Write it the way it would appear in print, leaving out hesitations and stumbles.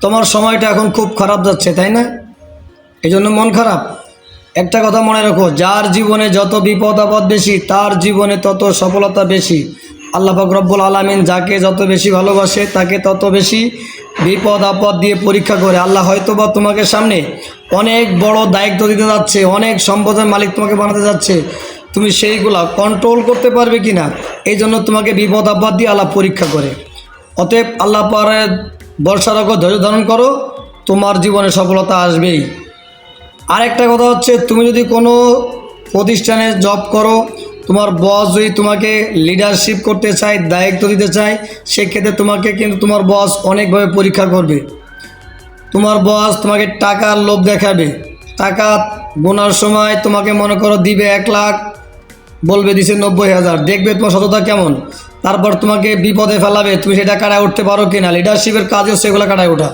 তোমার সময়টা এখন খুব খারাপ যাচ্ছে, তাই না? এই জন্য মন খারাপ। একটা কথা মনে রাখো, যার জীবনে যত বিপদ আপদ বেশি তার জীবনে তত সফলতা বেশি। আল্লাহ পাক রব্বুল আলামিন যাকে যত বেশি ভালোবাসে তাকে তত বেশি বিপদ আপদ দিয়ে পরীক্ষা করে। আল্লাহ হয়তোবা তোমাকে সামনে অনেক বড় দায়িত্ব দিতে যাচ্ছে, অনেক সম্পদের মালিক তোমাকে বানাতে যাচ্ছে, তুমি সেইগুলা কন্ট্রোল করতে পারবে কি না, এই জন্য তোমাকে বিপদ আপদ দিয়ে আল্লাহ পরীক্ষা করে। অতএব আল্লাহ পরে ভরসা রাখো, ধৈর্য ধারণ করো, তোমার জীবনে সফলতা আসবেই। আরেকটা কথা হচ্ছে, তুমি যদি কোনো প্রতিষ্ঠানে জব করো, তোমার বস যদি তোমাকে লিডারশিপ করতে চায়, দায়িত্ব দিতে চায়, সেক্ষেত্রে তোমাকে কিন্তু তোমার বস অনেকভাবে পরীক্ষা করবে। তোমার বস তোমাকে টাকার লোভ দেখাবে, টাকা গোনার সময় তোমাকে মনে করো দিবে 1 লাখ, বলবে দিছে 90,000, দেখবে তোমার সততা কেমন, তারপর তোমাকে বিপদে ফেলাবে, তুমি সেটা কাটায় উঠতে পারো কিনা। লিডারশিপের কাজও সেগুলো কাটায় ওঠা।